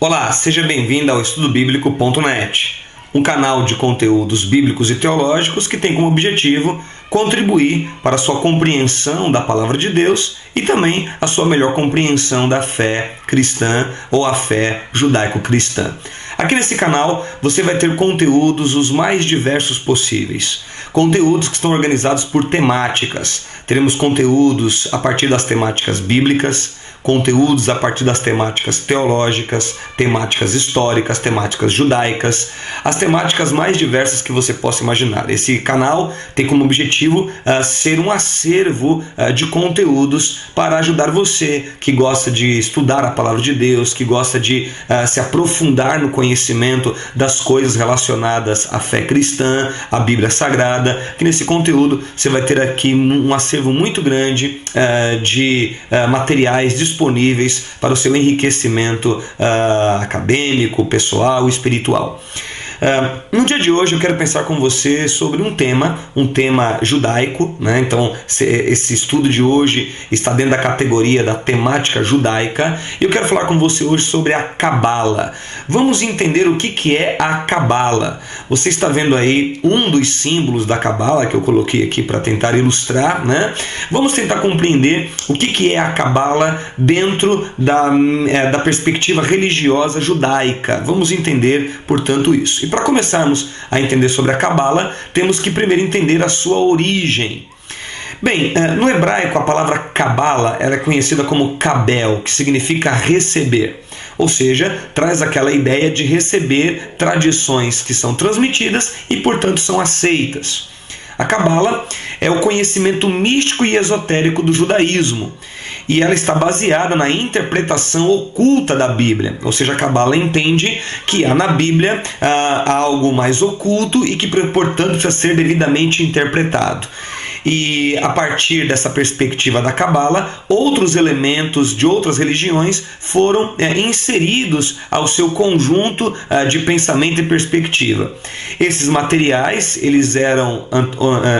Olá, seja bem-vindo ao EstudoBíblico.net, um canal de conteúdos bíblicos e teológicos que tem como objetivo contribuir para a sua compreensão da Palavra de Deus e também a sua melhor compreensão da fé cristã ou a fé judaico-cristã. Aqui nesse canal você vai ter conteúdos os mais diversos possíveis. Conteúdos que estão organizados por temáticas. Teremos conteúdos a partir das temáticas bíblicas, conteúdos a partir das temáticas teológicas, temáticas históricas, temáticas judaicas, as temáticas mais diversas que você possa imaginar. Esse canal tem como objetivo ser um acervo de conteúdos para ajudar você que gosta de estudar a Palavra de Deus, que gosta de se aprofundar no conhecimento das coisas relacionadas à fé cristã, à Bíblia Sagrada. Que nesse conteúdo você vai ter aqui um acervo muito grande de materiais disponíveis para o seu enriquecimento acadêmico, pessoal e espiritual. No dia de hoje eu quero pensar com você sobre um tema judaico, né? Então esse estudo de hoje está dentro da categoria da temática judaica e eu quero falar com você hoje sobre a Cabala. Vamos entender o que é a Cabala. Você está vendo aí um dos símbolos da Cabala que eu coloquei aqui para tentar ilustrar, né? Vamos tentar compreender o que é a Cabala dentro da perspectiva religiosa judaica. Vamos entender, portanto, isso. E para começarmos a entender sobre a Cabala, temos que primeiro entender a sua origem. Bem, no hebraico a palavra Cabala ela é conhecida como Kabel, que significa receber. Ou seja, traz aquela ideia de receber tradições que são transmitidas e, portanto, são aceitas. A Cabala é o conhecimento místico e esotérico do judaísmo e ela está baseada na interpretação oculta da Bíblia. Ou seja, a Cabala entende que há na Bíblia algo mais oculto e que, portanto, precisa ser devidamente interpretado. E a partir dessa perspectiva da Cabala, outros elementos de outras religiões foram inseridos ao seu conjunto de pensamento e perspectiva. Esses materiais eles eram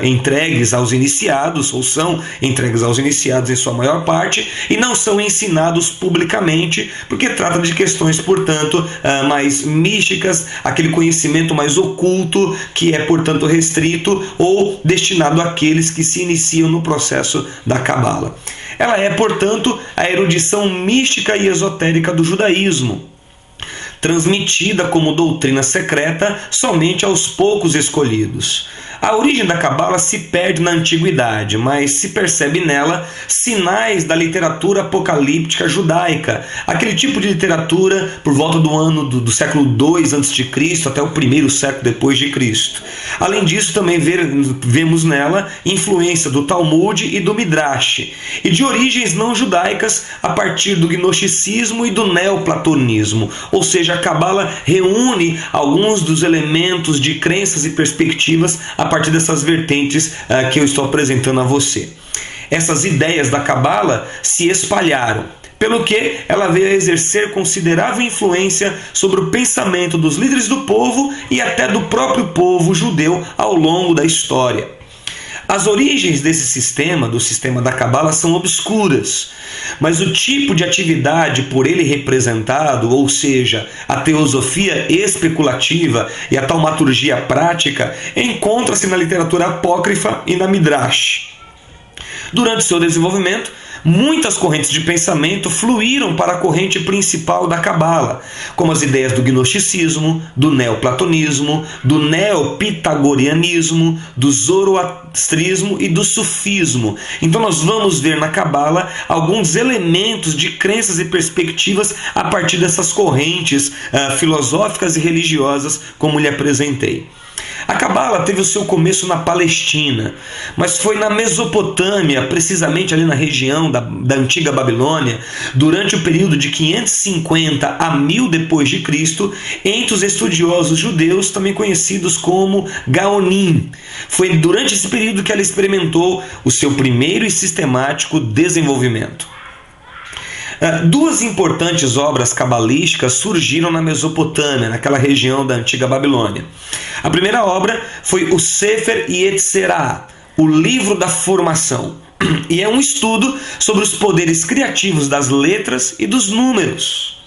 entregues aos iniciados, ou são entregues aos iniciados em sua maior parte, e não são ensinados publicamente, porque trata de questões, portanto, mais místicas, aquele conhecimento mais oculto, que é, portanto, restrito ou destinado àqueles que se iniciam no processo da Cabala. Ela é, portanto, a erudição mística e esotérica do judaísmo, transmitida como doutrina secreta somente aos poucos escolhidos. A origem da Cabala se perde na antiguidade, mas se percebe nela sinais da literatura apocalíptica judaica, aquele tipo de literatura por volta do ano do século II a.C. até o primeiro século depois de Cristo. Além disso, também vemos nela influência do Talmud e do Midrash, e de origens não judaicas a partir do gnosticismo e do neoplatonismo, ou seja, a Cabala reúne alguns dos elementos de crenças e perspectivas a partir dessas vertentes que eu estou apresentando a você. Essas ideias da Cabala se espalharam, pelo que ela veio a exercer considerável influência sobre o pensamento dos líderes do povo e até do próprio povo judeu ao longo da história. As origens desse sistema, do sistema da Cabala, são obscuras, mas o tipo de atividade por ele representado, ou seja, a teosofia especulativa e a taumaturgia prática, encontra-se na literatura apócrifa e na Midrash. Durante seu desenvolvimento, muitas correntes de pensamento fluíram para a corrente principal da Cabala, como as ideias do gnosticismo, do neoplatonismo, do neopitagorianismo, do zoroastrismo e do sufismo. Então nós vamos ver na Cabala alguns elementos de crenças e perspectivas a partir dessas correntes filosóficas e religiosas, como lhe apresentei. A Cabala teve o seu começo na Palestina, mas foi na Mesopotâmia, precisamente ali na região da antiga Babilônia, durante o período de 550 a 1000 depois de Cristo, entre os estudiosos judeus, também conhecidos como Gaonim. Foi durante esse período que ela experimentou o seu primeiro e sistemático desenvolvimento. Duas importantes obras cabalísticas surgiram na Mesopotâmia, naquela região da antiga Babilônia. A primeira obra foi o Sefer Yetzirah, o livro da formação, e é um estudo sobre os poderes criativos das letras e dos números.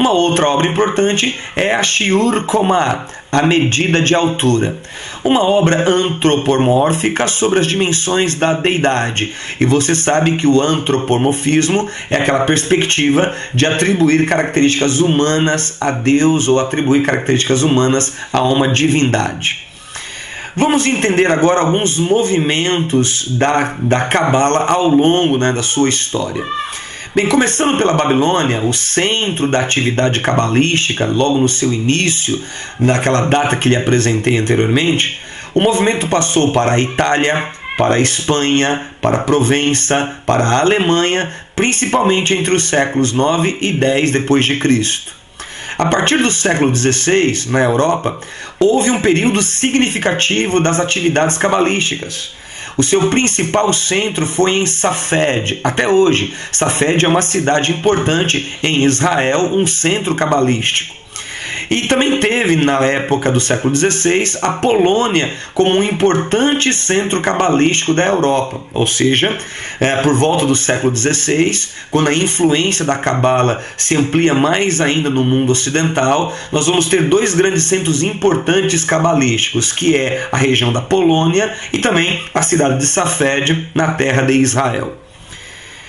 Uma outra obra importante é a Shiur Komah, a medida de altura, uma obra antropomórfica sobre as dimensões da deidade. E você sabe que o antropomorfismo é aquela perspectiva de atribuir características humanas a Deus ou atribuir características humanas a uma divindade. Vamos entender agora alguns movimentos da Cabala ao longo, da sua história. Bem, começando pela Babilônia, o centro da atividade cabalística, logo no seu início, naquela data que lhe apresentei anteriormente, o movimento passou para a Itália, para a Espanha, para a Provença, para a Alemanha, principalmente entre os séculos 9 e 10 depois de Cristo. A partir do século XVI, na Europa, houve um período significativo das atividades cabalísticas. O seu principal centro foi em Safed. Até hoje, Safed é uma cidade importante em Israel, um centro cabalístico. E também teve, na época do século XVI, a Polônia como um importante centro cabalístico da Europa. Ou seja, por volta do século XVI, quando a influência da Cabala se amplia mais ainda no mundo ocidental, nós vamos ter dois grandes centros importantes cabalísticos, que é a região da Polônia e também a cidade de Safed, na terra de Israel.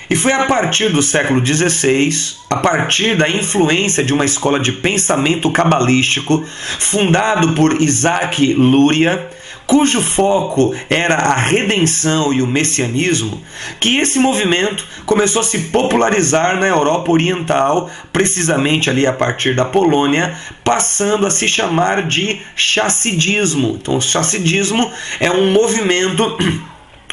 E foi a partir do século XVI, a partir da influência de uma escola de pensamento cabalístico, fundado por Isaac Luria, cujo foco era a redenção e o messianismo, que esse movimento começou a se popularizar na Europa Oriental, precisamente ali a partir da Polônia, passando a se chamar de chassidismo. Então, o chassidismo é um movimento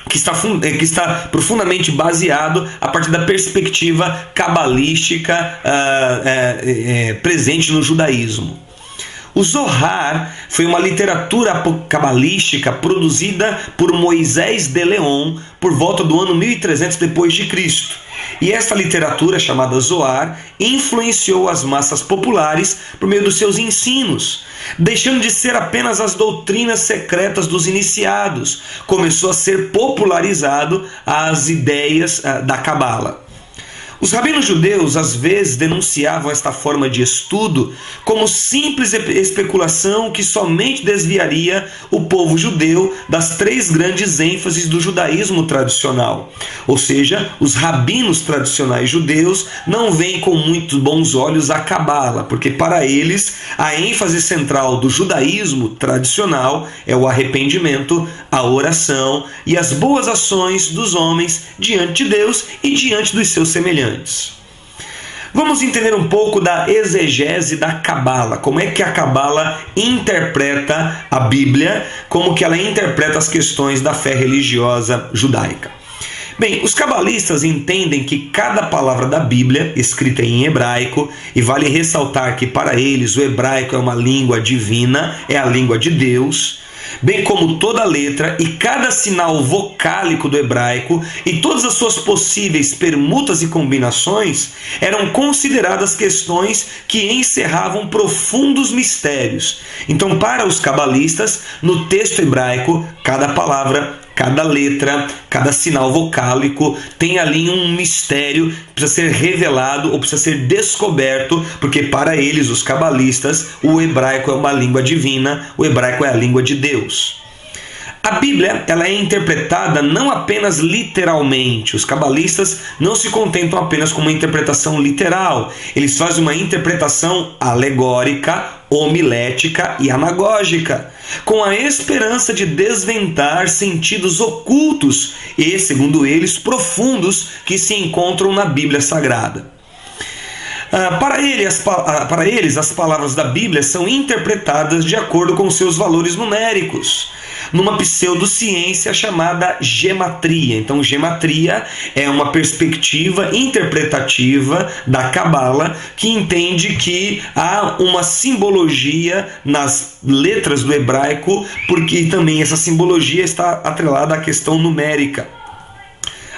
que está profundamente baseado a partir da perspectiva cabalística presente no judaísmo. O Zohar foi uma literatura cabalística produzida por Moisés de Leon por volta do ano 1300 depois de Cristo. E esta literatura, chamada Zohar, influenciou as massas populares por meio dos seus ensinos, deixando de ser apenas as doutrinas secretas dos iniciados. Começou a ser popularizado as ideias da Cabala. Os rabinos judeus às vezes denunciavam esta forma de estudo como simples especulação que somente desviaria o povo judeu das três grandes ênfases do judaísmo tradicional. Ou seja, os rabinos tradicionais judeus não veem com muito bons olhos a Cabala, porque para eles a ênfase central do judaísmo tradicional é o arrependimento, a oração e as boas ações dos homens diante de Deus e diante dos seus semelhantes. Vamos entender um pouco da exegese da Cabala, como é que a Cabala interpreta a Bíblia, como que ela interpreta as questões da fé religiosa judaica. Bem, os cabalistas entendem que cada palavra da Bíblia, escrita em hebraico, e vale ressaltar que para eles o hebraico é uma língua divina, é a língua de Deus, bem como toda letra e cada sinal vocálico do hebraico e todas as suas possíveis permutas e combinações eram consideradas questões que encerravam profundos mistérios. Então, para os cabalistas, no texto hebraico, cada palavra, cada letra, cada sinal vocálico tem ali um mistério que precisa ser revelado ou precisa ser descoberto, porque para eles, os cabalistas, o hebraico é uma língua divina, o hebraico é a língua de Deus. A Bíblia ela é interpretada não apenas literalmente. Os cabalistas não se contentam apenas com uma interpretação literal. Eles fazem uma interpretação alegórica, homilética e anagógica, com a esperança de desvendar sentidos ocultos e, segundo eles, profundos que se encontram na Bíblia Sagrada. Para eles, as palavras da Bíblia são interpretadas de acordo com seus valores numéricos, numa pseudociência chamada gematria. Então, gematria é uma perspectiva interpretativa da Cabala que entende que há uma simbologia nas letras do hebraico, porque também essa simbologia está atrelada à questão numérica.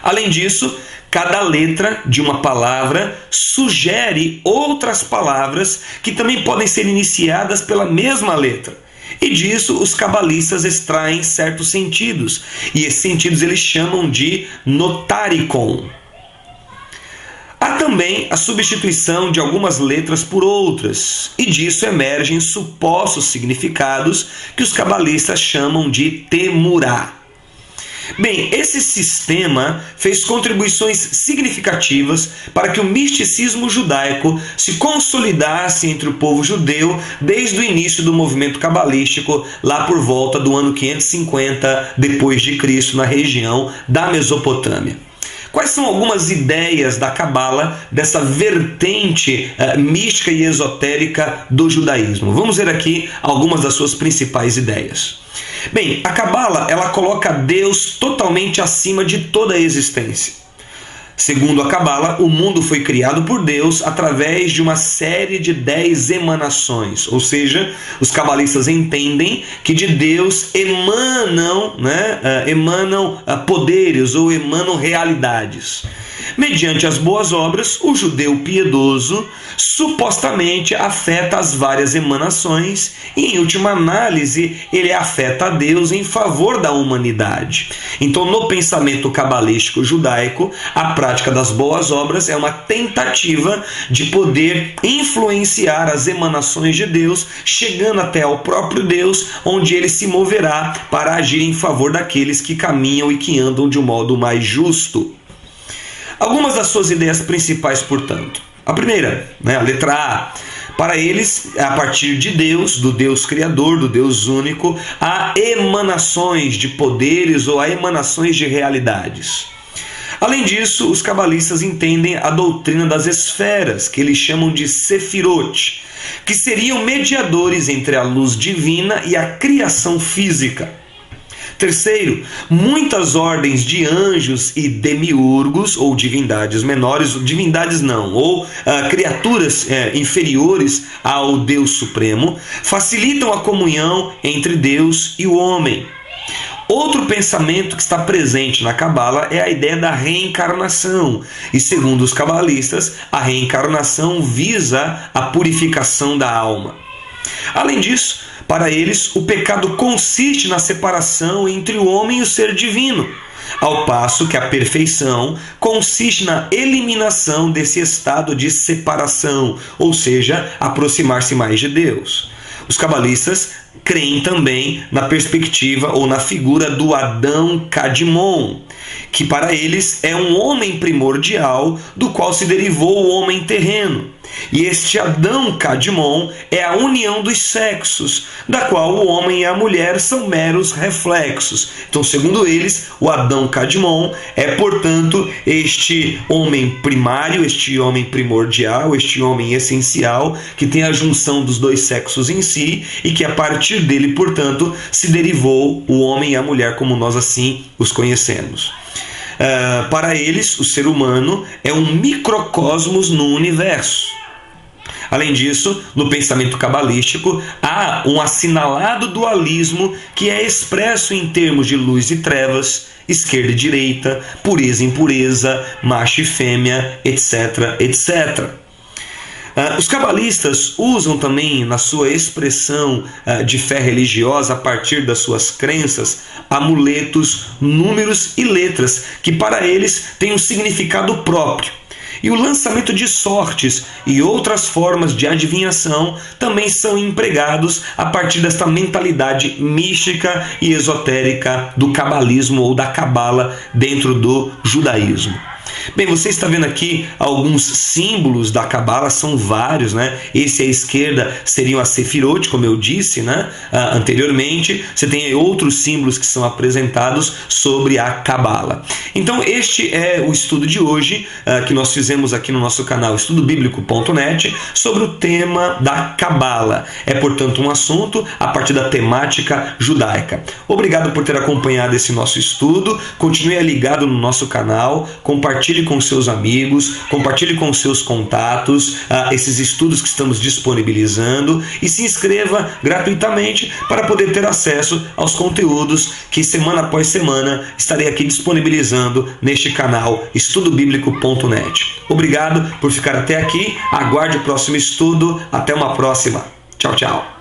Além disso, cada letra de uma palavra sugere outras palavras que também podem ser iniciadas pela mesma letra. E disso os cabalistas extraem certos sentidos. E esses sentidos eles chamam de notaricon. Há também a substituição de algumas letras por outras, e disso emergem supostos significados que os cabalistas chamam de temurá. Bem, esse sistema fez contribuições significativas para que o misticismo judaico se consolidasse entre o povo judeu desde o início do movimento cabalístico, lá por volta do ano 550 depois de Cristo, na região da Mesopotâmia. Quais são algumas ideias da Cabala, dessa vertente mística e esotérica do judaísmo? Vamos ver aqui algumas das suas principais ideias. Bem, a Cabala, ela coloca Deus totalmente acima de toda a existência. Segundo a Cabala, o mundo foi criado por Deus através de uma série de 10 emanações, ou seja, os cabalistas entendem que de Deus emanam poderes ou emanam realidades. Mediante as boas obras, o judeu piedoso supostamente afeta as várias emanações e, em última análise, ele afeta a Deus em favor da humanidade. Então, no pensamento cabalístico judaico, a prática das boas obras é uma tentativa de poder influenciar as emanações de Deus, chegando até ao próprio Deus, onde ele se moverá para agir em favor daqueles que caminham e que andam de um modo mais justo. Algumas das suas ideias principais, portanto. A primeira, a letra A. Para eles, a partir de Deus, do Deus Criador, do Deus único, há emanações de poderes ou há emanações de realidades. Além disso, os cabalistas entendem a doutrina das esferas, que eles chamam de sefirot, que seriam mediadores entre a luz divina e a criação física. Terceiro, muitas ordens de anjos e demiurgos, ou divindades menores, divindades não, ou criaturas inferiores ao Deus Supremo, facilitam a comunhão entre Deus e o homem. Outro pensamento que está presente na Cabala é a ideia da reencarnação. E segundo os cabalistas, a reencarnação visa a purificação da alma. Além disso, para eles, o pecado consiste na separação entre o homem e o ser divino, ao passo que a perfeição consiste na eliminação desse estado de separação, ou seja, aproximar-se mais de Deus. Os cabalistas creem também na perspectiva ou na figura do Adão Kadmon, que para eles é um homem primordial do qual se derivou o homem terreno. E este Adão Kadmon é a união dos sexos, da qual o homem e a mulher são meros reflexos. Então, segundo eles, o Adão Kadmon é, portanto, este homem primário, este homem primordial, este homem essencial, que tem a junção dos dois sexos em si e que a partir dele, portanto, se derivou o homem e a mulher como nós assim os conhecemos. Para eles, o ser humano é um microcosmos no universo. Além disso, no pensamento cabalístico, há um assinalado dualismo que é expresso em termos de luz e trevas, esquerda e direita, pureza e impureza, macho e fêmea, etc, etc. Os cabalistas usam também, na sua expressão de fé religiosa, a partir das suas crenças, amuletos, números e letras, que para eles têm um significado próprio. E o lançamento de sortes e outras formas de adivinhação também são empregados a partir desta mentalidade mística e esotérica do cabalismo ou da cabala dentro do judaísmo. Bem, você está vendo aqui alguns símbolos da Cabala, são vários, Esse à esquerda seriam as Sefirot, como eu disse, anteriormente. Você tem outros símbolos que são apresentados sobre a Cabala. Então, este é o estudo de hoje que nós fizemos aqui no nosso canal estudobiblico.net sobre o tema da Cabala. É, portanto, um assunto a partir da temática judaica. Obrigado por ter acompanhado esse nosso estudo. Continue ligado no nosso canal, compartilhe com seus amigos, compartilhe com seus contatos esses estudos que estamos disponibilizando e se inscreva gratuitamente para poder ter acesso aos conteúdos que semana após semana estarei aqui disponibilizando neste canal estudobiblico.net. Obrigado por ficar até aqui, aguarde o próximo estudo, até uma próxima. Tchau, tchau.